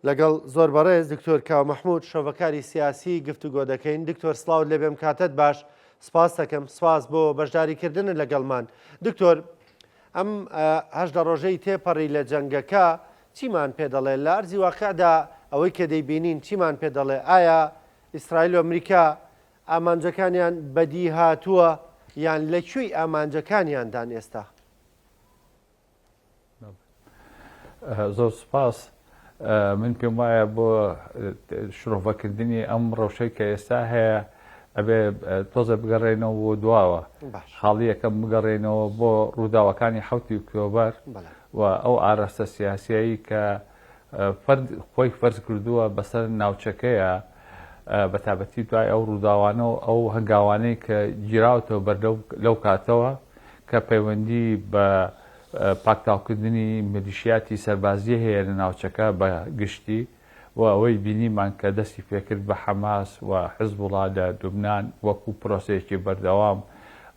لەگەڵ زۆر بەڕێز دکتۆر کاو مەحموود شۆڤەکاری سیاسی گفتوگۆ دەکەین. دکتۆر سڵاو لێ بێم کاتت باش. سپاس دەکەم، سپاس بۆ بەشداریکردن لەگەڵمان. دکتۆر، ئەم هەشدە ڕۆژەی تێپەڕی لە جەنگەکە چیمان پێ دەڵێ؟ لە ئەرزی واقعدا ئەوەی کە دەیبینین چیمان پێ دەڵێ؟ ئایا ئیسرائیل و ئەمریکا ئامانجەکانیان بەدی هاتووە یان لەکوێی ئامانجەکانیاندان ئێستا؟ زۆر سپاس. من پێم وایە بۆ شرۆڤەکردنی ئەم ڕەوشەی کە ئێستا هەیە ئەبێ تۆزە بگەڕێنەوە بۆ دواوە، حاڵی یەکەم بگەڕێنەوە بۆ ڕووداوەکانی 7 ئۆکتۆبەر و ئەو ئاراستە سیاسیایی کە خۆی فەرز کردووە بەسەر ناوچەکەیە بە تابەتی دوای ئەو ڕووداوانەوە ئەو هەنگاوانەی کە گیراوەتەوە بەردەو لەو کاتەوە کە پەیوەندی بە پاکتاوکردنی میلیشیاتی سەربازی هەیە لە ناوچەکە بە گشتی و ئەوەی بینیمان کە دەستی پێکرد بە حەماس و حیزبوڵا لە دوبنان وەکو پرۆسەیەکی بەردەوام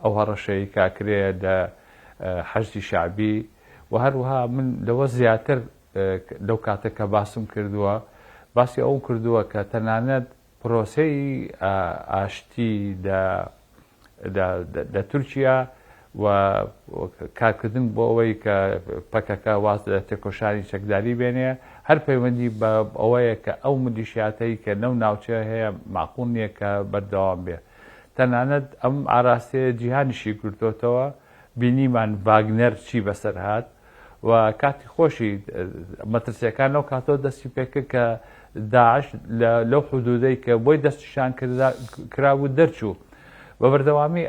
ئەو هەڕەشەی کاکرێ لە حەشتی شعبی و هەروەها من لەوە زیاتر لەو کاتە کە باسم کردووە باسی ئەو کردووە کە تەنانەت پرۆسەی ئاشتی لە تورکیا و کارکردن بۆ ئەوەی کە پەکەکە واز لە تێکۆشانی چەکداری بێنێ هەر پەیوەندی بە ئەوەیە کە ئەو ملیشیاتەی کە نەو ناوچە هەیە معقول نییە کە بەردەوام بێ. تەنانەت ئەم ئاراستەیە جیهانیشی کردوتەوە، بینیمان ڤاگنەر چی بەسەر هات و کاتی خۆشی مەترسیەکان لەو کاتەوە دەستی پێکرد کە داعش لەو حدودەی کە بۆی دەستشان کرابوو دەرچوو بە بەردەوامی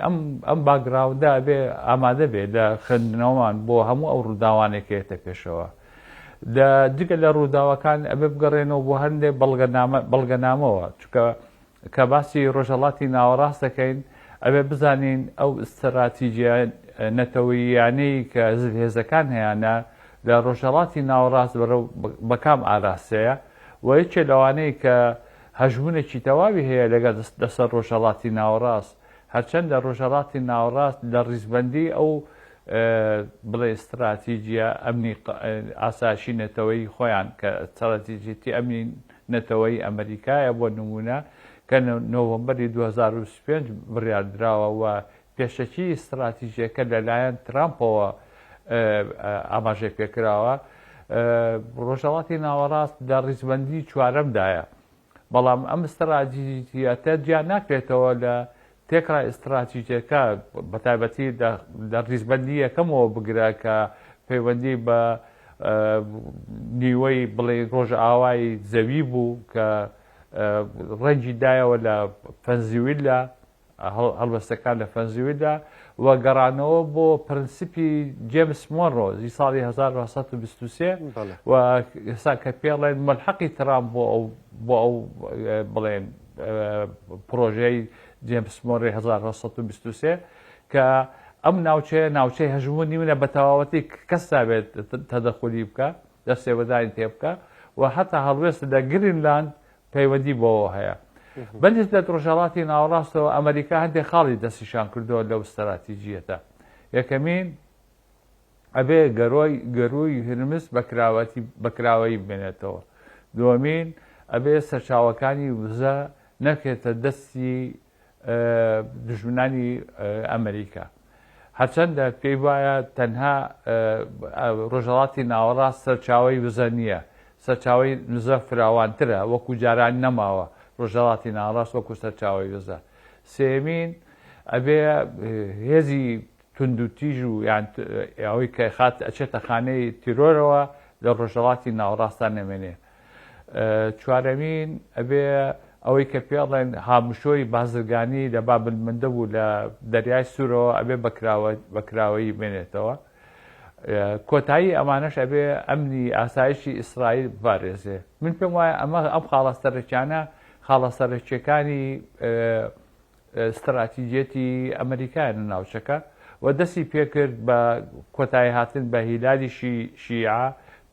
ئەم باگراوندا بێ ئامادە بێ لە خوێندنەوەمان بۆ هەموو ئەو ڕووداوانێکێتە پێشەوە. دیگە لە ڕووداوەکان ئەبێ بگەڕێنەوە بۆ هەندێک بەڵگەنامەوە، چونکە کە باسی ڕۆژهەڵاتی ناوەڕاست دەکەین ئەبێ بزانین ئەو ئستراتیجیە نەتەوەییانەی کە هێزەکان هەیەە لە ڕۆژهەڵاتی ناوەڕاست بەکام ئاراستەیە و یەکێ لەوانەیە کە هەژمونێکی تەواوی هەیە لەگەڵ لەسەر ڕۆژهەڵاتی ناوەڕاست، هەرچەندە ڕۆژهەڵاتی ناوەڕاست لە ڕیزبەندی ئەو بڵێ استراتیجیە ئەمنی ئاساشی نەتەوەی خۆیان کە استراتیجێتی ئەمنی نەتەوەی ئەمریکایە بۆ نمونە کە نۆڤەمبەری 2025 بڕیاردراوە و پێشەکی استراتیژیەکە لەلایەن ترامپەوە ئاماژەی پێکراوە. ڕۆژهەڵاتی ناوەڕاست لە ڕیزبەندی چوارەمدایە، بەڵام ئەم استراتیجیەتە جیان ناکرێتەوە لە تێکرا ئستراتیجیەکە بەتایبەتی لە ڕیزبەندی یەکەمەوە بگرە کە پەیوەندی بە نیوەی بڵێ ڕۆژئاوای زەوی بوو کە ڕەنگی دایەوە لە فەنزیویلا هەڵبەستەکان لە فەنزیویلا و گەڕانەوە بۆ پرنسیپی جێمس مۆنڕۆ ساڵی 1923 و ئێستا کە پێڵێن مەلحەقی ترامپ بۆ ئەو بڵێن پرۆژەی جێمس مۆنڕۆی 1923 کە ئەم ناوچەی هەژمونی منە بە تەواوەتی کەس نابێت تەدەخولی بکە، دەستێوەدانی تێ بکە و هەتا هەڵوێست لە گرینلاند پەیوەندی بۆەوە هەیە. بەنسبەت ڕۆژهەڵاتی ناوەڕاستەوە ئەمریکا هەندێک خاڵی دەستیشان کردەوە لەو استراتیجیەتە. یەکەمین ئەبێ گەڕۆی هرمز بەکراوەی بێنێتەوە. دووەمین ئەبێ سەرچاوەکانی وزە نەکرێتە دەستی دژمنانی ئەمریکا، هەرچەندە پێی وایە تەنها ڕۆژهەڵاتی ناوەڕاست سەرچاوی وزە نییە، سەرچاوی نزە فراوانترە وەکو جاران نەماوە ڕۆژهەڵاتی ناوەڕاست وەکو سەرچاوی وزە. سێمین ئەبێ هێزی تونند و تیژ و یان ئەوەی کە ئەچێتە خانەی تیرۆرەوە لە ڕۆژهەڵاتی ناوەڕاستان نەمێنێ. چوارەمین ئەبێ ئەوەی کە پێڵێن هامشۆی بازرگانی لە بابل مندە بوو لە دەریای سوورەوە ئەبێ بەکراوەی بێنێتەوە. کۆتایی ئەمانەش ئەبێ ئەمنی ئاسایشی ئیسرائیل بپارێزێ. من پێم وایە ئەم خاڵەستەرەکیانە خاڵەسەرەکیەکانی استراتیجێتی ئەمریکایە لە ناوچەکە و دەستی پێکرد بە کۆتایی هاتن بە هیلالی شیعە،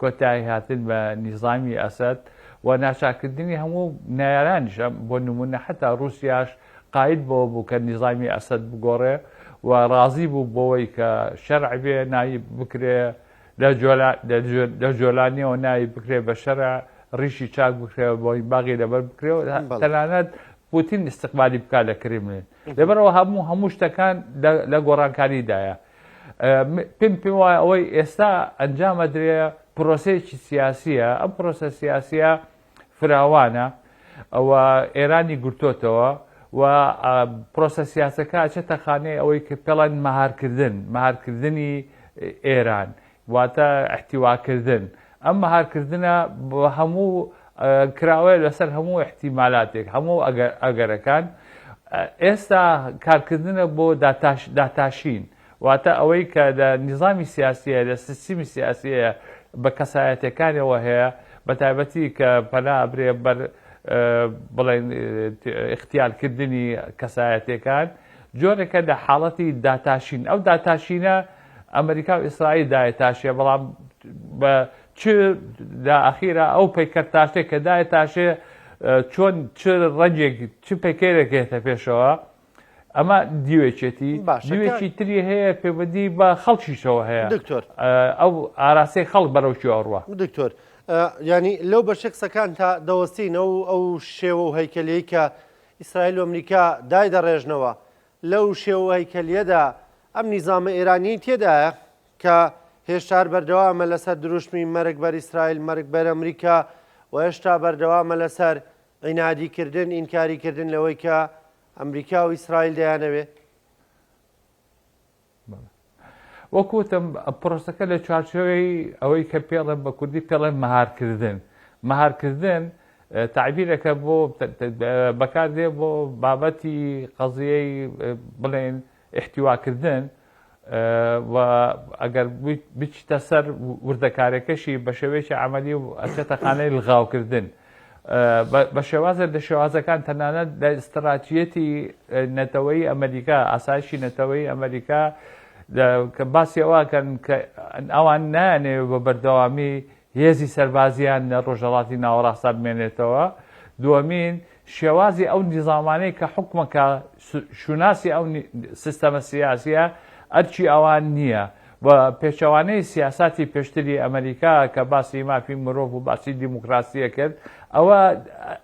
کۆتایی هاتن بە نیزامی ئەسەد و ناچارکردنی هەموو نایارانیش بۆ نمونە حتا رووسیاش قاید بۆ بوو کە نیزامی ئەسەد بگۆڕێ و ڕازی بوو بۆەوەی کە شەرع بێ نایی بکرێ لە جۆلانیەوە نایی بکرێ بە شەرع ڕیشی چاک بکرێەوە بۆی باغی لەبەر بکرێەوە تەنانەت پوتین استقبالی بکات لە کرێملین لەبەرەوە هەموو شتەکان لە گۆڕانکاریدایە پێم وایە ئەوەی ئێستا ئەنجامە درێ پرۆسەیەکی سیاسیە ئەم پرۆسە سیاسیە فراوانە ئەوە ئێرانی گرتوتەوە و پرۆسە سیاسەکە چێتە خانەی ئەوەی کە پێڵەن مەهارکردنی ئێران واتە احتیواکردن ئەم مەهارکردنە بە هەموو کراوە لەسەر هەموو احتیمالاتێک هەموو ئەگەرەکان ئێستا کارکردنە بۆ داتاشین واتە ئەوەی کە لە نظامی سیاسیە لە سیستمی سیاسیە بە کەسایەتەکانەوە هەیە بە تایبەتی کە پەنا ئەبرێ بەر بڵێن اختیارکردنی کەسایەتەکان جۆرێکە لە حاڵەتی داتاشین ئەو داتاشینە ئەمریکا و ئیسرائیل دایەتاشێ بەڵام بە چ داخیرە ئەو پەیکەرتاشتێک کە دایەتاشێ چۆن چ ڕەنجێک چ پەیکەرێکێتە پێشەوە ئەمە دیوێچێتی دیوێکی تری هەیە پێوەدی بە خەڵکیشەوە هەیە دکتۆر ئەو ئاراسی خەڵک بەرەوکی ئەڕوە دکتۆر ینی لەو بەشێکسەکان تا دەوەستینەوە ئەو شێوە و هەیکەلەی کە ئیسرائیل و ئەمریکا دای دەڕێژنەوە لەو شێوە هەیکەلیەدا ئەم نیزامە ئێرانی تێدایە کە هێشتا بەردەوامە لەسەر دروشمی مەرگ بەر ئیسرائیل مەرگ بەر ئەمریکا و هێشتا بەردەوامە لەسەر عینادیکردن ئینکاریکردن لەوەی کە ئەمریکا و ئیسرائیل دەیانەوێ وەکوتم پرۆسەکە لە چوارچێوەی ئەوەی کە پێڵێن بە کوردی پێڵێن مەهارکردن تعبیرەکە بۆ بەکاردێ بۆ بابەتی قەزیەی بڵێن احتیواکردن و ئەگەر بچتە سەر وردەکارێکەشی بە شێوەیەکی عملی و ئەچێتە خانەی لغاوکردن بە شێوازە لە شێوازەکان تەنانەت لە استراتیەتی نەتەوەی ئەمریکا ئاسایشی نەتەوەی ئەمریکا کە باسی ئەوەکەن کە ئەوان نانێ بە بەردەوامی هێزی سەربازیان لە ڕۆژهەڵاتی ناوەڕاستە بمێنێتەوە دووەمین شێوازی ئەو نیزامانەی کە حکومەکە شوناسی ئەو سیستەمە سیاسیە ئەرچی ئەوان نییە و پێچەوانەی سیاساتی پێشتری ئەمریکا کە باسی مافی مرۆڤ و باسی دیموکراسیە کرد ئەوە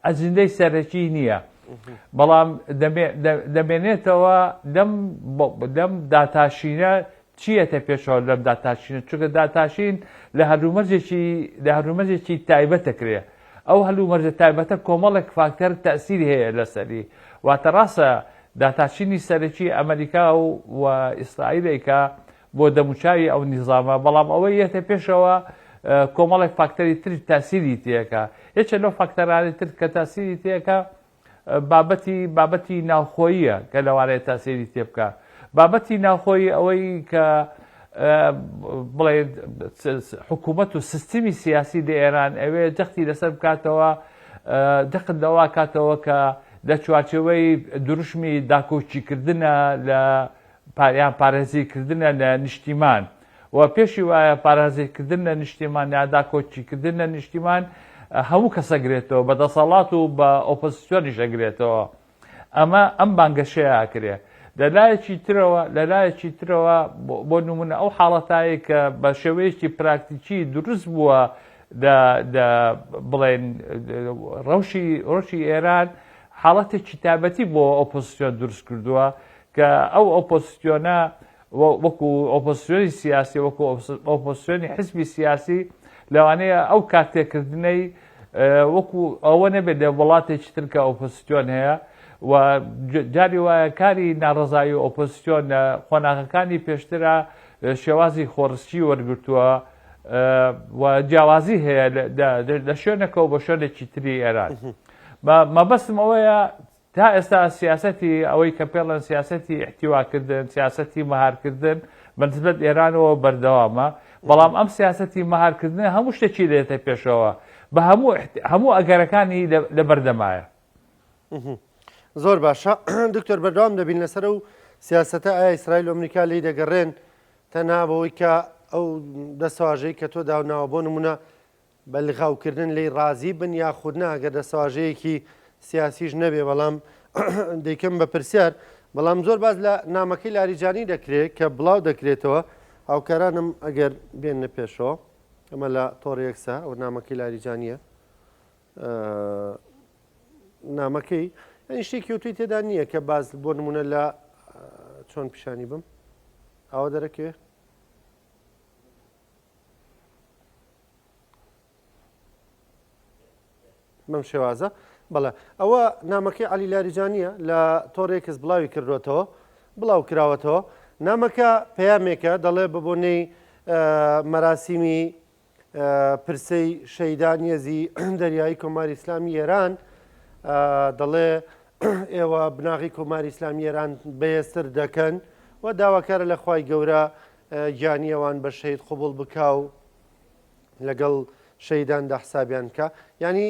ئەجندەی سەرەکی نییە بەڵام دەمێنێتەوە دەم داتاشینە چیەتە پێشەوە لەم داتاشینە چونکە داتاشین لە هەلومەرجێکی تایبەت دەکرێت ئەو هەلومەرجە تایبەتە کۆمەڵێک فاکتەر تەسیری هەیە لەسەری واتە ڕاستە داتاشینی سەرەکی ئەمریکا و ئیسرائیلێکە بۆ دەموچاوی ئەو نیزامە بەڵام ئەوەی یەتە پێشەوە کۆمەڵێک فاکتەری تر تاسیری تێەکە یەکێک لەو فاکتەرانی تر کە تاسیری تێەکە بابەتی ناوخۆییە کە لەوانەیە تاسیری تێ بکە بابەتی ناوخۆی ئەوەی کە بڵێ حکوومەت و سیستمی سیاسی لە ئێران ئەوێ جەختی لەسەر بکاتەوە دەقت لەوا کاتەوە کە لە چوارچێوەی دروشمی داکۆچیکردنە لە یان پارێزیکردنە لە نیشتیمان و پێشی وایە پارێزیکردن لە نیشتیمان یا داکۆچیکردن لە نیشتیمان هەموو کەسەگرێتەوە بە دەسەڵات و بە ئۆپۆزیسیۆنیش ئەگرێتەوە ئەمە ئەم بانگەشەیە ئاکرێ لەلایەکی ترەوە بۆ نمونە ئەو حاڵەتایی کە بە شێوەیەکی پراکتیکی دروست بووە بڵێن ڕەوشی ئێران حاڵەتێکی تایبەتی بۆ ئۆپۆزیسیۆن دروست کردووە کە ئەو ئۆپۆزیسیۆنە وەکو ئۆپۆزیسیۆنی سیاسی وەکو ئۆپۆزیسیۆنی حزبی سیاسی لەوانەیە ئەو کارتێکردنەی وەکو ئەوە نەبێت لە وڵاتێکی تر کە ئۆپۆزیسیۆن هەیە و جاری وایە کاری ناڕزایی و ئۆپۆزیسیۆن لە خۆناغەکانی پێشترە شێوازی خۆڕسکی وەرگرتووە و جیاوازی هەیە لە شوێنێکەوە بە شوێنێکی تری ئێران مەبەستم ئەوەیە تا ئێستا سیاسەتی ئەوەی کە پێڵەن سیاسەتی احتیواکردن سیاسەتی مەهارکردن بەنسبەت ئێرانەوە بەردەوامە بەڵام ئەم سیاسەتی مەهارکردن هەموو شتێکی دێتە پێشەوە بە هەموو ئەگەرەکانی لە بەردەمایە زۆر باشە دکتۆر بەردەوام دەبین لەسەر و سیاسەتە ئایا ئیسرائیل و ئەمریکا لی دەگەڕێن تەنها بەوەی کە ئەو دەسەواژەی کە تۆ داوناوە بۆ نمونە بە لغاوکردن لی ڕازی بن یاخودنا ئەگەر دەسەواژەیەکی سیاسیش نەبێ بەڵام دەیکەم بە پرسیار بەڵام زۆر باز لە نامەکەی لاریجانی دەکرێت کە بڵاو دەکرێتەوە هاوکارانم ئەگەر بێنە پێشەوە ئەمە لە تۆڕ یەکسا ئەو نامەکەی لاریجانیە نامەکەی ئەنی شتێکی وتوی تێدا نییە کە باز بۆ نمونە لە چۆن پیشانی بم ئەوە دەرەکەوێ بەم شێوازە بەڵێ ئەوە نامەکەی عەلی لاریجانیە لە تۆڕێکس بڵاوی کردوێتەوە بڵاو کراوەتەوە نامەکە پەیامێکە دەڵێ ببوونەی مەراسیمی پرسەی شەیدان یەزی دەریایی کۆماری ئیسلامی ئێران دەڵێ ئێوە بناغی کۆماری ئیسلامی ئێران بەهێزتر دەکەن و داواکارە لە خوای گەورە گیانی ئەوان بە شەید قوبوڵ بکاو لەگەڵ شەیداندا حسابیان بکە ینی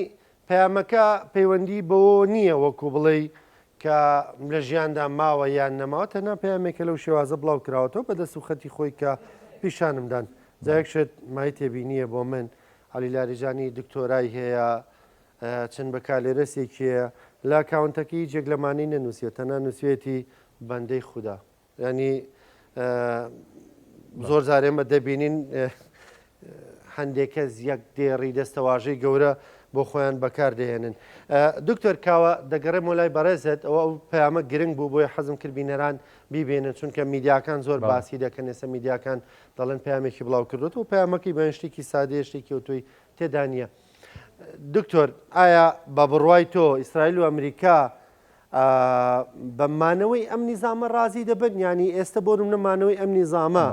پەیامەکە پەیوەندی بەوە نییە وەکو بڵێ کە لە ژیاندا ماوە یان نەماوە تەنها پەیامێکە لەو شێوازە بڵاو کراوەتەوە بە دەست و خەتی خۆی کە پیشانمدان جایەک شت مای تێبینیە بۆ من عەلی لاریجانی دکتۆرای هەیە چەند بەکالێرەسێکیە لە کاونتەکەی جێک لەمانەی نەنووسێت تەنها نووسێتی بەندەی خودا ینی زۆر جارێمە دەبینین هەندێک کەس یەک دێڕی دەستەواژەی گەورە بۆ خۆیان بەکاردەهێنن دکتۆر کاوە دەگەڕێم وەلای بەڕێزت ئەوە ئەو پەیامە گرنگ بوو بۆی حەزم کرد بینەران بیبێنن چونکە میدیاکان زۆر باسی دەکەن ئێستا میدیاکان دەڵێن پەیامێکی بڵاو کردوت و پەیامەکەی بە شتێکی سادەیە شتێکی وتوی تێدا نییە دکتۆر ئایا بە بڕوای تۆ ئیسرائیل و ئەمریکا بەمانەوەی ئەم نیزامە ڕازی دەبن ینی ئێستا بۆ نمونەمانەوەی ئەم نیزامە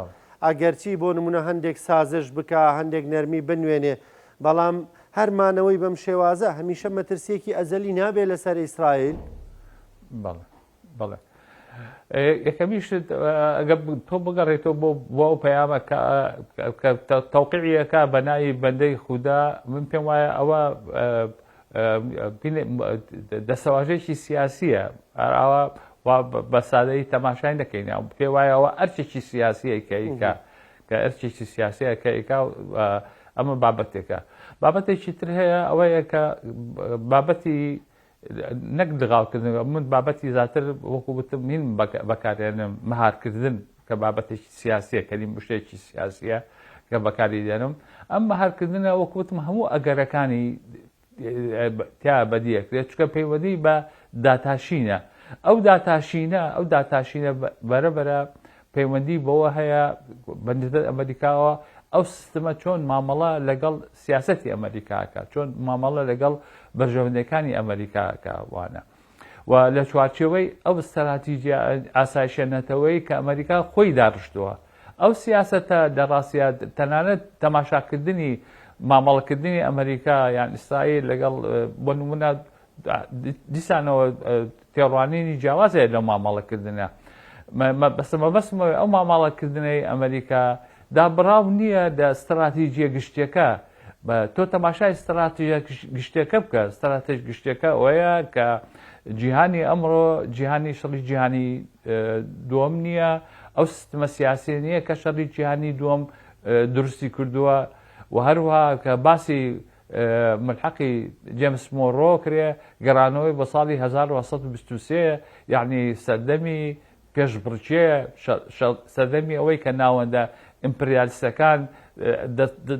ئەگەرچی بۆ نمونە هەندێک سازش بکە هەندێک نەرمی بنوێنێ بەڵام هەرمانەوەی بەم شێوازە هەمیشە مەترسیەکی ئەزەلی نابێت لەسەر ئیسرائیل بەڵێ یەکەمیشت ئەگە تۆ بگەڕێتەوە بۆ ئەو پەیامە تەوقیعیەکە بە ناوی بەندەی خودا من پێم وایە ئەوە دەسەواژەیەکی سیاسیە ئەوە بە سادەی تەماشای نەکەین پێ وایە ئەوە ئەرچێکی سیاسیەکەیکە کە ئەرچێکی سیاسیەکەیکا ئەمە بابەتێکە بابەتێکی تر هەیە ئەوەیە کە بابەتی نەک دغاڵکردن من بابەتی زیاتر وەکو وتم هین بەکارێنم مەهارکردن کە بابەتێکی سیاسیە کەلیم شتێکی سیاسیە کە بەکاری دێنم ئەم مەهارکردنە وەکو وتم هەموو ئەگەرەکانی تیا بەدیەکرێت چکە پەیوەندی بە داتاشینە ئەو داتاشینە بەرەبەرە پەیوەندی بەوە هەیە بەندەر ئەمریکاوە ئەو سیستەمە چۆن مامەڵە لەگەڵ سیاسەتی ئەمریکاکە چۆن مامەڵە لەگەڵ بەرژەوندەکانی ئەمریکاکە وانە و لە چوارچێوەی ئەو استراتیژیا ئاسایشێنەتەوەی کە ئەمریکا خۆی داڕشتووە ئەو سیاسەتە دەڕاستە تەنانەت تەماشاکردنی مامەڵەکردنی ئەمریکا یان ئیسرائیل لەگەڵ بۆ نمونە دیسانەوە تێڕوانینی جیاوازەیە لە مامەڵەکردنە بەسمەوەی ئەو مامەڵەکردنەی ئەمریکا دابڕاو نییە لە استراتیژیە گشتەکە تۆ تەماشای استراتیژە گشتەکە بکە استراتیژ گشتەکە ئەوەیە کە جیهانی ئەمڕۆ جیهانی شەڕی جیهانی دووەم نییە ئەو سیستەمە سیاسی نییە کە شەڕی جیهانی دووەم دروستی کردووە و هەروەها کە باسی ملحقی جێمس مۆڕۆ کرێ گەڕانەوەی بە ساڵی 1923 یعنی سەردەمی پێشبڕکێ سەردەمی ئەوەی کە ناوەندە ئیمپریالیستەکان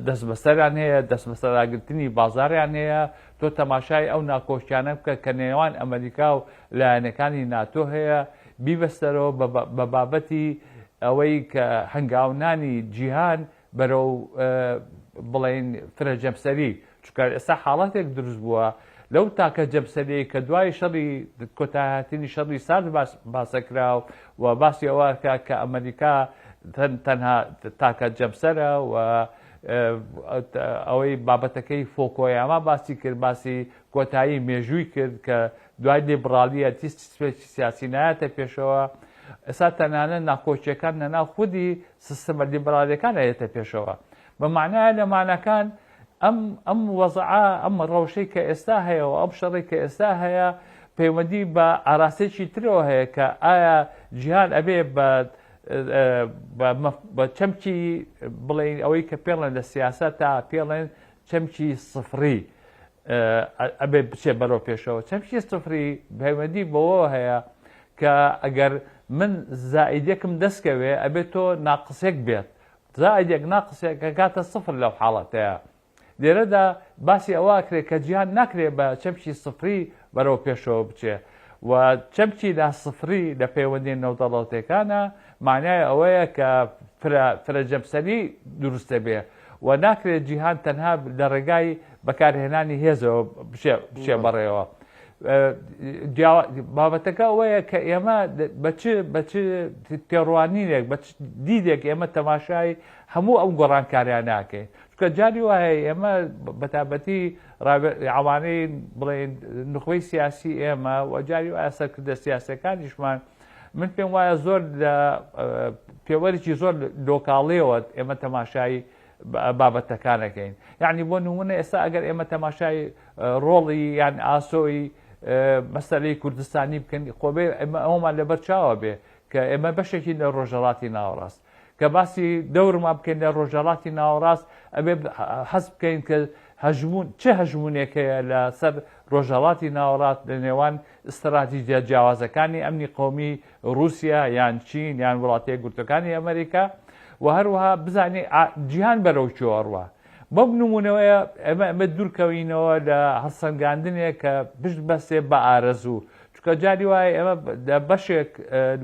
دەست بەسەریان هەیە دەست بەسەراگرتنی بازاڕیان هەیە تۆ تەماشای ئەو ناکۆشیانە بکە کە نێوان ئەمریکا و لایەنەکانی ناتۆ هەیە بیبەستەرەوە بە بابەتی ئەوەی کە هەنگاونانی جیهان بەرەو بڵێن فرەجەمسەری چکار ئێستا حاڵەتێک دروست بووە لەو تاکە جەمسەری کە دوای شەڕی کۆتاهاتنی شەڕی سارد باسەکراو و باسی ئەوە کە ئەمریکا تەنها تاکە جەمسەرە و ئەوەی بابەتەکەی فۆکۆیاما باسی کرد باسی کۆتایی مێژووی کرد کە دوای لیبرالیە تیسپێکی سیاسی نایەتە پێشەوە ئێستا تەنانە ناکۆچیەکان نەناو خودی سیستەمە لیبرالیەکان هەیەتە پێشەوە بەمانایە لەمانەکان ئەم وەزعە ئەم ڕەوشەی کە ئێستا هەیە و ئەم شەڕی کە ئێستا هەیە پەیوەندی بە ئاراستێکی ترەوە هەیە کە ئایا جیهان ئەبێ بە چەمکی بڵێن ئەوەی کە پێڵێن لە سیاسەت تا پێڵێن چەمکی سفری ئەبێ بچێ بەرەو پێشەوە چەمکی سفری پەیوەندی بەوە هەیە کە ئەگەر من زائیدێکم دەستکەوێ ئەبێت تۆ ناقسێک بێت زائیدێک ناقسێک کە کاتە سفر لەو حاڵەتەیە لێرەدا باسی ئەوە کرێت کە جیهان ناکرێت بە چەمکی سفری بەرەو پێشەوە بچێ و چەمکی لا سفری لە پەیوەندی نەودەوڵەتیەکانە معنای ئەوەیە کە فرەجەمسەری دروستە بێ و ناکرێت جیهان تەنها لە ڕێگای بەکارهێنانی هێزەوە بچێ بەڕێەوە. بابەتەکە ئەوەیە کە ئێمە بە چ تێڕوانینێک بە دیدێک ئێمە تەماشای هەموو ئەو گۆڕانکاریان ناکەین چکە جاری وایە ئێمە بەتابەتی ئەوانەی بڵێن نخبەی سیاسی ئێمە و جاری وایە سەرکردە سیاسەکانیشمان من پێم وایە زۆر لە پێوەرێکی زۆر لۆکاڵیەوە ئێمە تەماشای بابەتەکانەکەین. یعنی بۆ نمونە ئێستا ئەگەر ئێمە تەماشای ڕۆڵی یان ئاسۆی مەسەلەی کوردستانی بکەن خۆبێ ئەومان لەبەر چاوە بێ کە ئێمە بەشێکی لە ڕۆژهەڵاتی ناوەڕاست کە باسی دەورمان بکەین لە ڕۆژهەڵاتی ناوەڕاست ئەبێ حەز بکەین کە چه هەژمونێکەیە لە سەر ڕۆژهەڵاتی ناوەڕاست لە نێوان استراتیژیە جیاوازەکانی ئەمنی قۆمی رووسیا یان چین یان وڵاتە یەکگرتووەکانی ئەمریکا و هەروەها بزانێ جیهان بەرەو چۆڕوە. بەم نمونەوەیە ئەمە دوورکەوینەوە لە هەڵسەنگاندنێک کە پشت بەستێ بە ئارەزوو چکە جاری وایە ئێمە بەشێک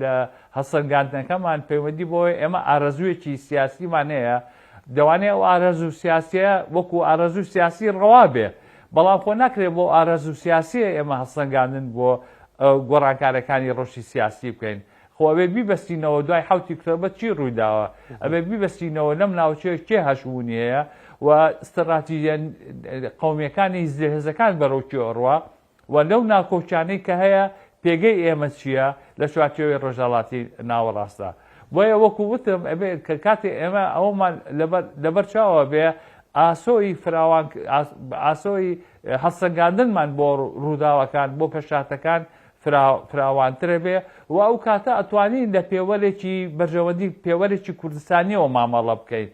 لە هەڵسەنگاندنەکەمان پەیوەندی بۆی ئێمە ئارەزوویەکی سیاسیمان هەیە دەوانێت ئەو ئارەزوو سیاسیە وەکو ئارەزوو سیاسی ڕەوا بێ بەڵام خۆ ناکرێت بۆ ئارەزوو سیاسیە ئێمە هەڵسەنگاندن بۆ گۆڕانکارەکانی ڕۆژی سیاسی بکەین. خۆ ئەبێ بیبەستینەوە دوای 7 کتۆبەر چی ڕوویداوە ئەبێ بیبەستینەوە لەم ناوچەیە کێ هەشبوونی هەیە و استراتیژیە قەومیەکانی هێزەکان بەرەو چۆڕوە و لەو ناکۆچانەی کە هەیە پێگەی ئێمە چییە لە چوارچێوەی ڕۆژهەڵاتی ناوەڕاستە. بۆیە وەکو وتم ئەبێ کە کاتێ ئێمە ئەومان لەبەر چاوە بێ ئاسۆی فراوان ئاسۆی هەڵسەنگاندنمان بۆ ڕووداوەکان بۆ پێشاتەکان فراوانترە بێ و ئەو کاتە ئەتوانین لە پێوەرێکی بەرژەوەندی پێوەرێکی کوردستانیەوە مامەڵە بکەین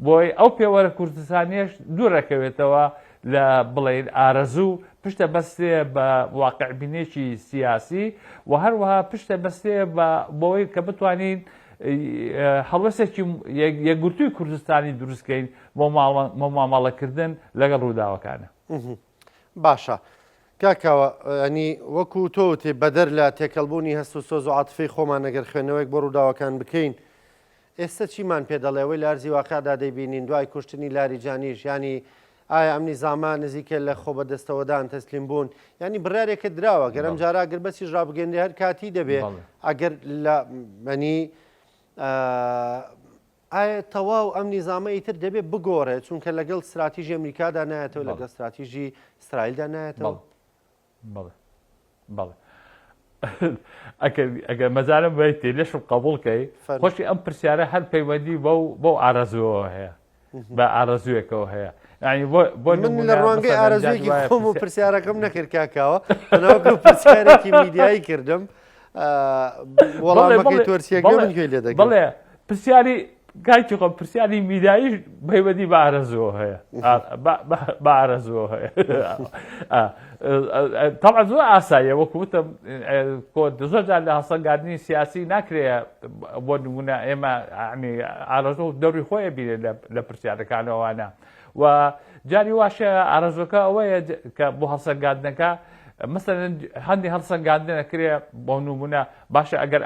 بۆی ئەو پێوەرە کوردستانیش دوورەکەوێتەوە لە بڵێن ئارەزوو پشتە بەستێ بە واقعبینێکی سیاسی و هەروەها پشتە بەستێ بۆی کە بتوانین هەڵوەسێکی یەکگرتووی کوردستانی دروستکەین بۆ مامەڵەکردن لەگەڵ ڕووداوەکانە. باشە کاکەوە ئەنی وەکو تۆتێ بەدەر لە تێکەڵبوونی هەست و سۆز و عاتفەی خۆمان ئەگەر خوێنەوەیەک بۆ ڕووداوەکان بکەین ئێستا چیمان پێ دەڵێەوەی لارزی واقعدا دەیبینین دوای کوشتنی لاریجانیش ینی ئایا ئەم نیزامە نزیکە لە خۆ بەدەستەوەدان تەسلیم بوون ینی بڕارێکە دراوە گەرم جارا گەر بەسی ڕابگەندی هەر کاتی دەبێت ئەگەر لە مەنی ئایا تەواو ئەم نیزامە ئیتر دەبێت بگۆڕێت چونکە لەگەڵ استراتیژی ئەمریکادا نایەتەوە لەگەڵ استراتیژی ئیسرائیلدا نایەتەوە. بەڵێ ئەگەر مەزانم بێتی لەشم قبولکەی خۆشی ئەم پرسیارە هەر پەیوەندی بەو ئارەزوەوە هەیە بە ئارەزوویەکەوە هەیە من لە ڕوانگەی ئارەزوویەکی خۆم و پرسیارەکەم نەکرد کاکاوە بەناوەکو پرسیارێکی میدیایی کردم وەڵامەکەی تۆرسیەکە من گوێ لێ دەکەم. بەڵێ پرسیاری گایکی خۆم پرسیاری میدیاییش پەیوەندی بە ئارەزووە هەیە بە ئارەزووە هەیە تەڵعا زۆر ئاساییە وەکو وتم زۆر جار لە هەڵسەنگاندنی سیاسی ناکرێت بۆ نمونە ئێمە ئارەزوو دەوری خۆیە بینێت لە پرسیارەکانەوەوانە و جاری واشە ئارەزوەکە ئەوەیە کە بۆ هەڵسەنگاندنەکە مثلەن هەندی هەڵسەنگاندنە کرێ بۆ نمونە باشە ئەگەر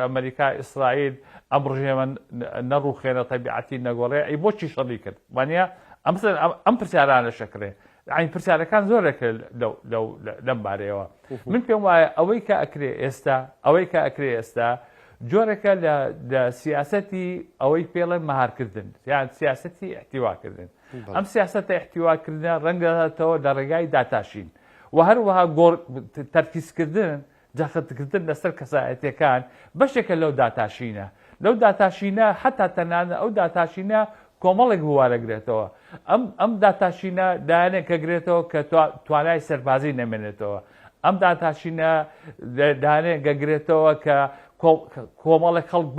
ئەمریکا ئیسرائیل ئەم ڕژێمە نەڕووخێنە تەبیعەتی نەگۆڕێ ئەی بۆچی شەڕی کرد وانە ئەم پرسیارانە شەکرێ عین پرسیارەکان زۆرێکە لەم بارەیەوە من پێم وایە ئەوەی کە ئەکرێ ئێستا جۆرێکە لە سیاسەتی ئەوەی پێڵێن مەهارکردن یان سیاسەتی احتیواکردن ئەم سیاسەتە احتیواکردن ڕەنگەهاتەوە لە ڕێگای داتاشین و هەروەها تەرکیزکردن جاخەتکردن لەسەر کەسایەتیەکان بەشێکە لەو داتاشینە حتا تەنانە ئەو داتاشینە کۆمەڵێک بوارەگرێتەوە ئەم داتاشینە دایانێک کە گرێتەوە کە توانای سەربازی نەمێنێتەوە ئەم داتاشینە دایانێک گەگرێتەوە کە کۆمەڵێک خەڵک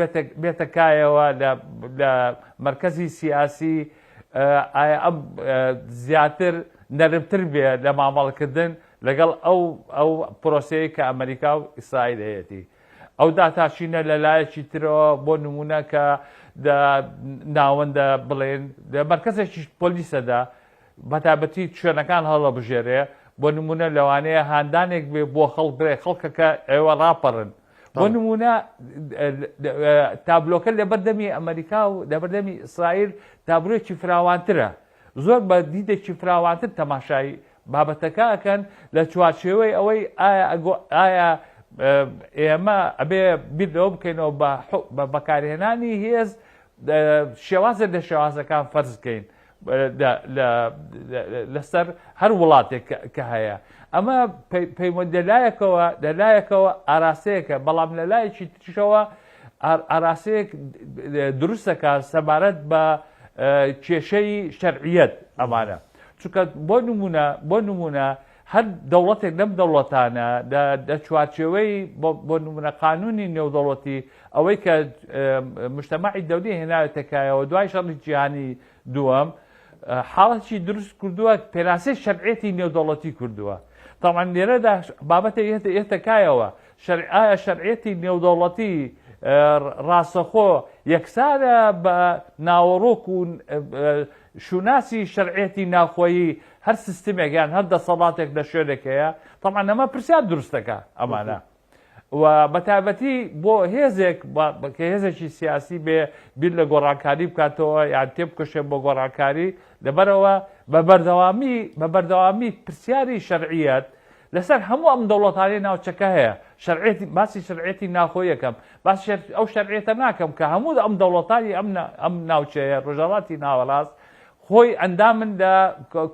بێتە کایەوە لە مرکزی سیاسی ئایا ئەم زیاتر نەرمتر بێ لە مامەڵەکردن لەگەڵ ئەو پرۆسەیە کە ئەمریکا و ئیسرائیل هەیەی ئەو داتاشینە لەلایەکی ترەوە بۆ نمونە کە ناوەندە بڵێن مەرکەزێکی پۆلیسەدا بەتابەتی شوێنەکان هەڵەبژێرێ بۆ نمونە لەوانەیە هاندانێک بێ بۆ خەڵک برێ خەڵکەکە ئێوە ڕاپەڕن بۆ نمونە تابلۆکە لە بەردەمی ئەمریکا و لە بەردەمی ئیسرائیل تابلۆیەکی فراوانترە زۆر بە دیدێکی فراوانتر تەماشای بابەتەکە ئەکەن لە چوارچێوەی ئەوەی ئایا ئێمە ئەبێ بیرەوە بکەینەوە بە بەکارهێنانی هێز شێوازە لە شێوازەکان فەرزکەین لەسەر هەر وڵاتێک کە هەیە ئەمە پەیوەندە لەلایەکەوە ئاراسەیەکە بەڵام لە لایەکی ترشەوە ئاراسەیەک دروستەکە سەبارەت بە کێشەی شەرعیەت ئەمانە چونکە بۆ نمونە هەر دەوڵەتێک لەم دەوڵەتانە لە چوارچێوەی بۆ نمونە قانونی نێودەوڵەتی ئەوەی کە مجتەمەعی دەولی هێناوێتەکایەوە دوای شەڕی جیهانی دووەم حاڵەتی دروست کردووە پێناسەی شەرعێتی نێودەوڵەتی کردووە تاوان لێرەدا بابەتە ئێتەکایەوە ئایا شەرعێتی نێودەوڵەتی ڕاستەخۆ یەکسارە بە ناوەڕۆک و شوناسی شەرعێتی ناخۆیی هەر سیستمێکیان هەر دەسەڵاتێک لە شوێنێکەیە تەمان ئەمە پرسیار دروستەکە ئەمانە و بەتابەتی بۆ هێزێک کە هێزێکی سیاسی بێ بیر لە گۆڕانکاری بکاتەوە یان تێبکەشێ بۆ گۆڕانکاری لەبەرەوە بە بەردەوامی پرسیاری شەرعیەت لەسەر هەموو ئەم دەوڵەتانی ناوچەکە هەیە باسی شەرعێتی ناخۆی یەکەم باسی ئەو شەرعێتە ناکەم کە هەموو ئەم دەوڵەتانی ئەم ناوچەیە ڕۆژهەڵاتی ناوەڕاست خۆی ئەندامن لە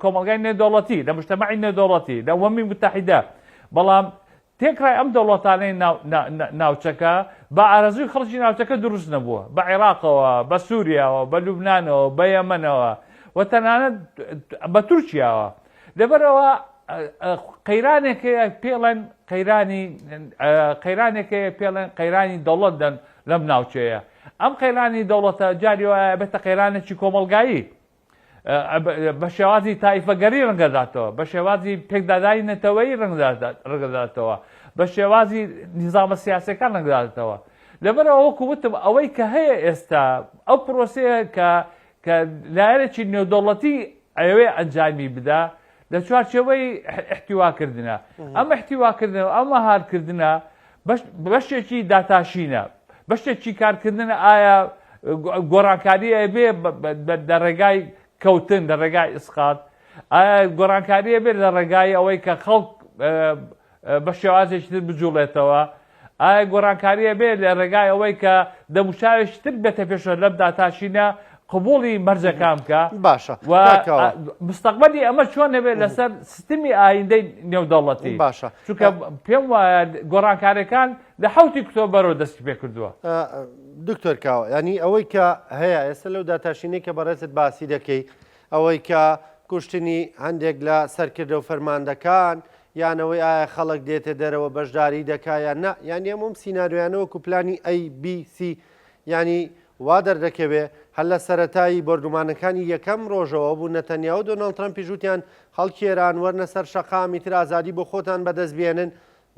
کۆمەلگای نێودەوڵەتی لە مجتەمەعی نێودەوڵەتی لە ئەممی متحیدە بەڵام تێکرای ئەم دەوڵەتانەی ناوچەکە بە ئارەزوی خەڵکی ناوچەکە دروست نەبووە بە عێراقەوە بە سووریاوە بە لوبنانەوە بە یەمەنەوە و تەنانەت بە تورکیاوە لەبەرەوە قەیرانێکەیە پێڵێن قەیرانی دەوڵەتدەن لەم ناوچەیە ئەم قەیرانی دەوڵەتە جاری وایە بێتە قەیرانێکی کۆمەلگایی بە شێوازی تایفەگەری ڕەنگەداتەوە بە شێوازی پێکدادانی نەتەوەی ڕەنگەداتەوە بە شێوازی نیزامە سیاسەکان ڕەنگەداتەوە لەبەرەوە وەکو وتم ئەوەی کە هەیە ئێستا ئەو پرۆسەیە کە لایەنێکی نێودەوڵەتی ئەوێ ئەنجامی بدا لە چوارچێوەی احتیواکردنە ئەم احتیواکردنەوە ئەم مەهارکردنە بەشێکی داتاشینە بەشێکی کارکردنە ئایا گۆڕانکاریە بێ لە ڕێگای کەوتن لە ڕێگای ئسقات ئایا گۆڕانکاریە بێت لە ڕێگای ئەوەی کە خەڵک بە شێوازێکی تر بجوڵێتەوە ئایا گۆڕانکاریە بێت لە ڕێگای ئەوەی کە دەموچاوێکی تر بێتە پێشە لەم داتاشینە قبوڵی مەرجەکان بکە باشە مستەقبەلی ئەمە چۆن نەبێت لەسەر سیستمی ئایندەی نێودەوڵەتی باشە چونکە پێم وایە گۆڕانکاریەکان لە 7 ئۆکتۆبەرەوە دەستی پێ کردووە دکتۆر کاوە ینی ئەوەی کە هەیە ئێستا لەو داتاشینەی کە بەڕێزت باسی دەکەی ئەوەی کە کوشتنی هەندێک لە سەرکردە و فەرماندەکان یانەوەی ئایا خەڵک دێتە دەرەوە بەشداری دەکایە نە یانی ئەمەم سیناریویانەوە کوپلانی ABC ینی وا دەردەکەوێ هەر لە سەرەتایی بەردومانەکانی یەکەم ڕۆژەوە بوو نەتەنیاو دۆناڵد ترەمپی ژووتیان خەڵکی ئێران وەرنە سەر شەقامی تر ئازادی بۆ خۆتان بەدەستبێنن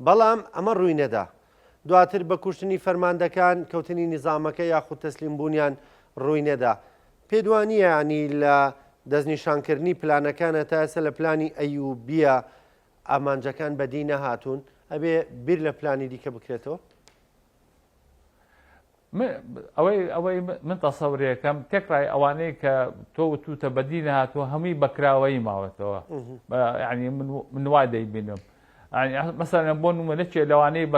بەڵام ئەمە ڕووی نەدا دواتر بە کوشتنی فەرماندەکان کەوتنی نظامەکە یاخود تەسلیم بوونیان ڕووی نەدا پێدوانیە ینی لە دەستنیشانکردنی پلانەکانە تا ئێستا لە پلانی ئەیوبیە ئامانجەکان بەدی نەهاتوون ئەبێ بیر لە پلانی دیکە بکرێتەوە ئەوەی من تەسەورەکەم تێکڕای ئەوانەیە کە تۆ توتە بەدی نەهاتوە هەمووی بەکراوەی ماوەتەوە ینی من وای دەیبینم مەسەڵەن بۆ نمونەچێ لەوانەیە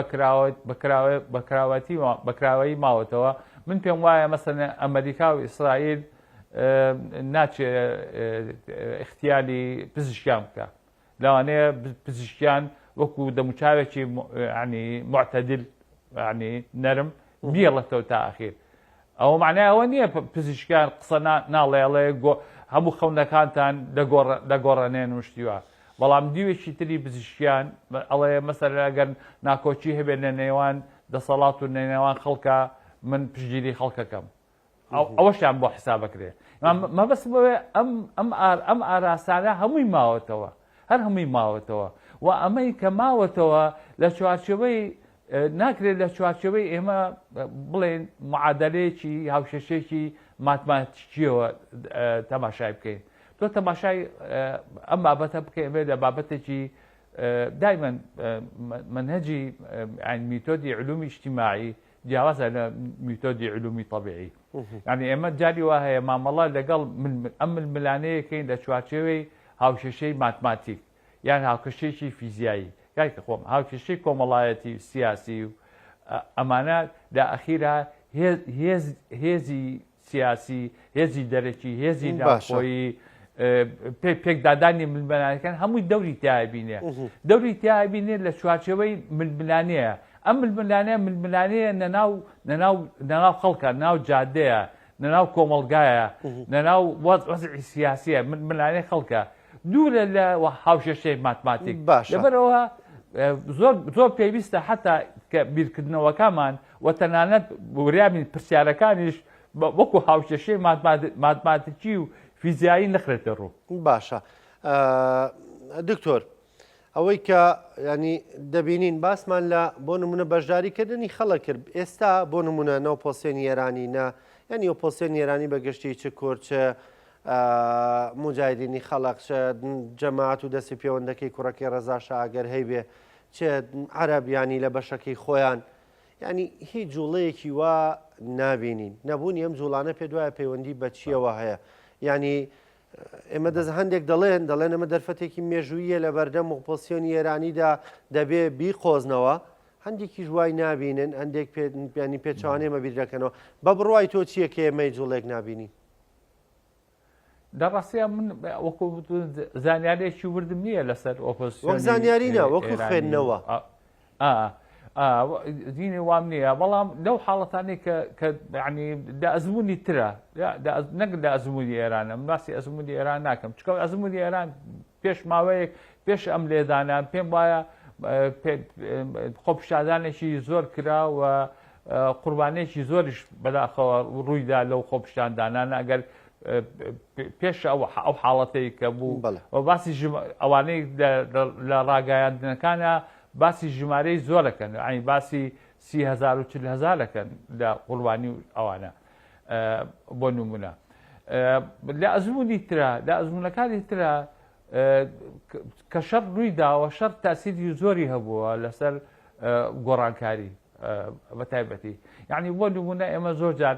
بەکراوەیی ماوەتەوە من پێم وایە مەسەڵەن ئەمریکا و ئیسرائیل ناچێ اختیاری پزیشکیان بکە لەوانەیە پزیشکیان وەکو دەموچاوێکی ینی معتەدل ینی نەرم بیڵێتەوە تا ئاخیر ئەوە معنای ئەوە نییە پزیشکیان قسە ناڵێڵێ هەموو خەونەکانتان دەگۆڕێنێن وشتیوە بەڵام دیوێکی تری پزیشکیان ئەڵێ مەسەلەن ئەگەر ناکۆچی هەبێت لە نێوان دەسەڵات و نێوان خەڵکە من پشگیری خەڵکەکەم ئەوەشیان بۆ حساب بکرێ مەبەست بەوێ ئەم ئاراسانە هەمووی ماوەتەوە هەر هەمووی ماوەتەوە و ئەمەی کە ماوەتەوە لە چوارچێوەی ناکرێت لە چوارچەوەی ئێمە بڵێن معادلەیەکی هاوشەشێکی ماتماتیکیەوە تەماشای بکەین. تۆ تەماشای ئەم بابەتە بکەین لە بابەتێکی دائما منهجی میتۆدی علومی اجتماعی جیاوازە لە میتۆدی علومی طبیعی. یعنی ئێمە جاری وا هەیە مامەڵە لەگەڵ ئەم ململانەیەکەین لە چوارچێوەی هاوشەشەی ماتماتیک یان هاوکەشێکی فیزیایی یاکە خۆم هاوکەشەی کۆمەڵایەتی سیاسی و ئەمانە لە ئەخیرا هێزی سیاسی هێزی دەرەکی هێزی ناوخۆیی پێکدادانی ململانەکان هەمووی دەوری تیابینێ دەوری تیابینێ لە چوارچەوەی ململانەیە ئەم ململانەیە نەناو خەڵکە ناو جادەیە نەناو کۆمەڵگایە نەناو وەزعی سیاسیە ململانەی خەڵکە دوورە لە هاوشەشەی ماتماتیک لەبەرەوە زۆر پێویستە حتا کە بیرکردنەوەکانمان و تەنانەت وریابین پرسیارەکانیش وەکو هاوشەشەی ماتماتیکی و فیزیایی نەخرێتە ڕوو. باشە دکتۆر ئەوەی کە ینی دەبینین باسمان لە بۆ نمونە بەشداریکردنی خەڵک کرد ئێستا بۆ نمونە ناوپۆسیێنی ئێرانی ینی ئۆپۆسیێنی ئێرانی بەگشتی چ کورچە مجاهدینی خەڵق چ جەماعەت و دەستی پەیوەندەکەی کوڕەکەی ڕەزا شاگەر هەیبێ چێ عەرەبیانی لە بەشەکەی خۆیان ینی هیچ جوڵەیەکی وا نابینین نەبوونی ئەم جوڵانە پێ دوایە پەیوەندی بە چیەوە هەیە ینی ئێمە هەندێک دەڵێن ئەمە دەرفەتێکی مێژوویە لە بەردەم ئۆپۆسیۆنی ئێرانیدا دەبێ بیقۆزنەوە هەندێکی ژوای نابینن هەندێک ینی پێچوانێمە بیر دەکەنەوە بە بڕوای تۆ چییە کە ئێمەی جوڵێک نابینی؟ دەڕاستیە من وەکو زانیارێکی وردم نییە لەسەر ئۆپۆسیۆن وەک زانیارینە وەکو خوێندنەوە دینی وام نییە بەڵام لەو حاڵەتانی کە ینی لە ئەزمموی ترە نەک لە ئەزمموی ئێرانە من باسی ئەزمموی ئێران ناکەم چکە ئەزمموی ئێران پێش ماوەیەک پێش ئەم لێدانان پێم وایە خۆپیشاندانێکی زۆر کرا و قوربانێکی زۆریش بەداخەوە ڕوویدا لەو خۆپیشاندانانە ئەگەر پێش ئەو حاڵەتەی کە بوو باسی ئەوانەی لە ڕاگەیاندنەکانە باسی ژمارەی زۆرەکەن ئەین باسی 30,000 و 40,000ەکەن لە قوربانی ئەوانە بۆ نمونە لە ئەزمموی ترە لە ئەزممونەکانی ترە کە شەڕ ڕووی داوە شەڕ تاسیری زۆری هەبووە لەسەر گۆڕانکاری بە تایبەتی یعنی بۆ نمونە ئێمە زۆر جار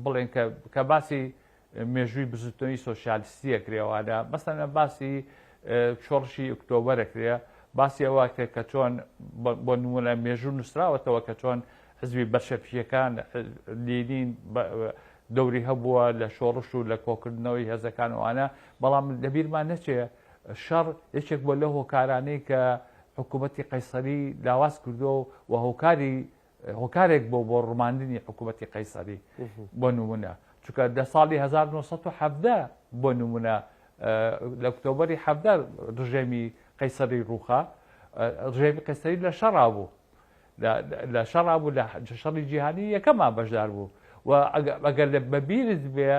بڵێن کە باسی مێژووی بزوتنەوەی سۆشیالیستیە کرێوانە مەسەلەن باسی شۆڕشی ئۆکتۆبەرەکرێ باسی ئەوە کە چۆن بۆ نمونە مێژوو نووسراوەتەوە کە چۆن حزبی بەرشەپیەکان لێنین دەوری هەبووە لە شۆڕش و لە کۆکردنەوەی هێزەکان وانە بەڵام لەبیرمان نەچێ شەڕ یەکێک بۆ لە هۆکارانەی کە حکوومەتی قەیسەری لاواز کردو و هۆکارێک بۆ ڕماندنی حکوومەتی قەیسەری بۆ نمونە چونکە لە ساڵی 1970 بۆ نمونە لە ئۆکتۆبەری 70 ڕژێمی قەیسەری ڕووخا ڕژێمی قەیسەری لە شەڕا بوو لە شەڕا بوو لە شەڕی جیهانی یەکەمان بەشدار بوو و ئەگەر بەبیرت بێ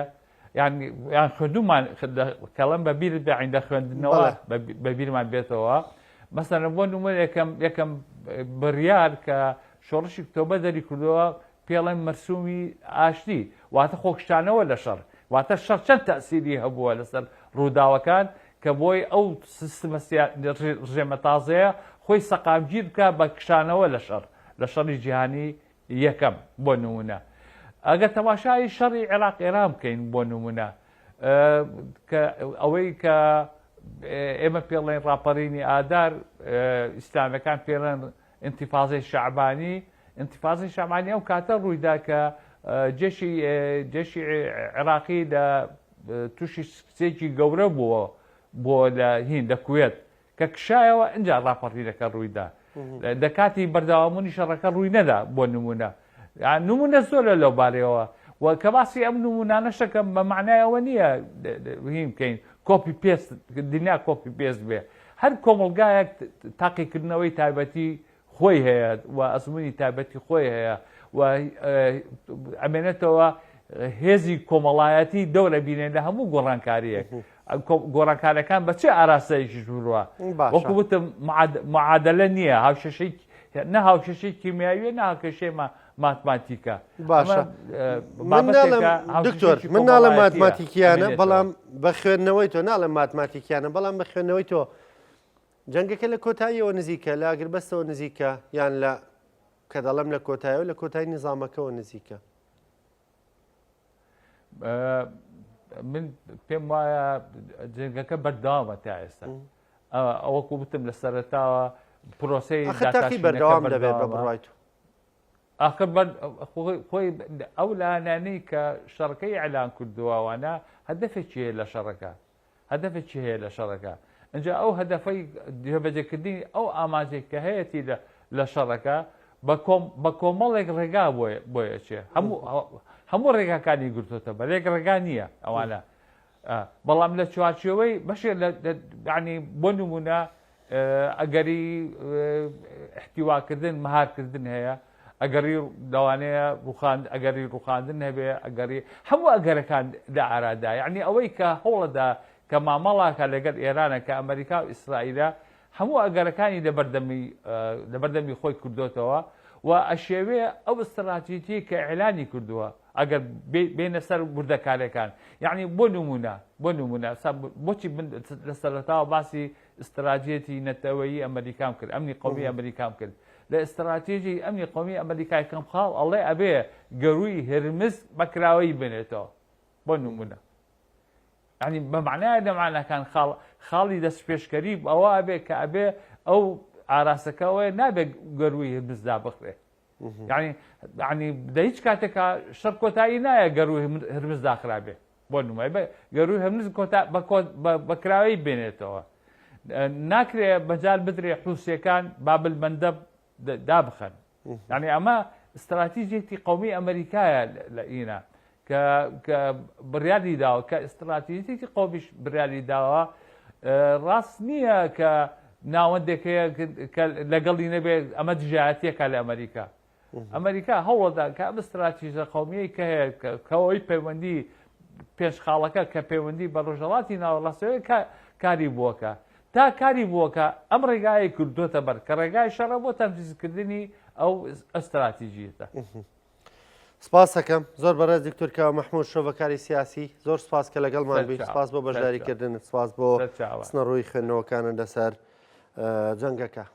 یان خوێندومان کەڵەم بەبیرت بێ عیندە خوێندنەوە بەبیرمان بێتەوە مەسەلەن بۆ نمونە یەکەم بڕیار کە شۆڕشی ئۆکتۆبەر دەری کردەوە پێڵێن مەرسومی ئاشتی واتە خۆکشتانەوە لە شەڕ واتە شەڕ چەند تەسیری هەبووە لەسەر ڕووداوەکان کە بۆی ئەو سیستەمە ڕژێمە تازەیە خۆی سەقامگیر بکە بە کشانەوە لە شەڕی جیهانی یەکەم بۆ نمونە ئەگەر تەماشای شەڕی عێراق ئێران بکەین بۆ نمونە ئەوەی کە ئێمە پێڵێن ڕاپەڕینی ئادار ئیسلامەکان پێڵێن ئینتیفازەی شەعبانی ئینتیفازەی شەعبانی ئەو کاتە ڕوویدا کە جێشی عێراقی لە تووشی کچێکی گەورە بووە بۆ لە هین لە کوێت کە کشایەوە ئەنجا ڕاپەڕینەکە ڕوویدا لە کاتی بەردەوامبوونی شەڕەکە ڕووی نەدا بۆ نمونە نمونە زۆرە لەو بارەوە و کە باسی ئەم نمونانە شەکەم بە معنایەوە نییە هیم بکەین کۆپی پێست دنیا کۆپی پێست بێ هەر کۆمەڵگایەک تاقیکردنەوەی تایبەتی خۆی هەیە و ئەزمموی تایبەتی خۆی هەیە و ئەمێنێتەوە هێزی کۆمەڵایەتی دەورە بینێن لە هەموو گۆڕانکاریەک گۆڕانکارەکان بە چه ئاراسەیەکی ژووروە وەکو وتم معادلە نییە نە هاوکێشەی کیمیاویە نە هاوکێشەی ماتماتیکە. باشە دکتۆر من ناڵە ماتماتیکیانە بەڵام بە خوێندنەوەی تۆ ناڵە ماتماتیکیانە بەڵام بە خوێندنەوەی تۆ جەنگەکە لە کۆتاییەوە نزیکە لە ئاگربەستەوە نزیکە یان لە کە دەڵم لە کۆتاییەوە لە کۆتایی نظامەکەەوە نزیکە. من پێم وایە جنگەکە بەردەوامە تا ئێستا ئەوەکو بتم لە سەرەتاوە پرۆسی تاقی بەردەوام دەبێت بە بڕای تو آخر خۆی ئەو لانانەی کە شەڕەکەی ئەعلان کردووەوانە هەدەفێکی هەیە لە شەڕەکە هەدەفێکی هەیە لە شەڕەکە ئەنجا ئەو هەدەفەی جێبەجێکردنی ئەو ئاماژێک کە هەیەی لە شەڕەکە بە کۆمەڵێک ڕێگا بۆیە چێ هەموو ڕێگاکانی گرتوتە بە لێک ڕێگا نییە ئەوانە بەڵام لە چوارچێوەی بەشێ ینی بۆ نمونە ئەگەری احتیواکردن مەهارکردن هەیە ئەگەری لەوانەیە ئەگەری ڕوخاندن هەبێ ئەگەری هەموو ئەگەرەکان لە ئارادا یعنی ئەوەی کە هەوڵەدا کە مامەڵاکە لەگەر ئێرانە کە ئەمریکا و ئیسرائیلە هەموو ئەگەرەکانی لە بەردەمی خۆی کردوتەوە و ئەشێوێ ئەو استراتیجی کە ئەعلانی کردووە ئەگەر بینە سەر بوردەکارەکان یعنی بۆ نمونە بۆچی لە سەرەتاوە باسی استراتیجی نەتەوەیی ئەمریکام کرد ئەمنی قومی ئەمریکام کرد لە استراتیجی ئەمنی قومی ئەمریکای کەم خاڵ ئەڵێ ئەبێ گەروی هرمز بەکراوەی بنێتەوە بۆ نمونە ینی بەمعنایە لەمانەکان خاڵی دەست پێشکەری ئەوە ئەبێ کە ئەبێ ئەو ئاراستەکەەوەی نابێت گەروی هرمزدا بخرێ ینی دە هیچ کاتێکە شەر کۆتایی نایە گەروی هرمز داخرابێ بۆ نمای گەروی هەرمز بەکراوەی بێنێتەوە ناکرێ بەجار بدرێ حوسیەکان بابلمەندە دابخەن ینی ئەمە استراتیجێتی قومی ئەمریکایە لە ئینە کە بڕیاری داوە کە استراتیجێتی قومیش بڕیاری داوە ڕاست نییە کە ناوەندێکەیە لەگەڵی نەبێ ئەمە دژایەتیەکە لە ئەمریکا ئەمریکا هەوڵەدا کە ئەم استراتیژە قومیەی کە هەیە کەەوەی پەیوەندی پێشخاڵەکە کە پەیوەندی بە ڕۆژهەڵاتی ناوەڕاستەوەی کاری بووەکە تا کاری بووەکە ئەم ڕێگایە کردوتە بەر کە ڕێگای شەڕە بۆ تەمزیزکردنی ئەو ئەستراتیژیەتە. سپاس دەکەم زۆر بەڕێز دکتۆر کاوە مەحموود شۆڤەکاری سیاسی زۆر سپاس کە لەگەڵمان بوویت سپاس بۆ بەشداریکردنت سپاس بۆ سنەڕووی خوێندنەوەکانت لەسەر جەنگەکە.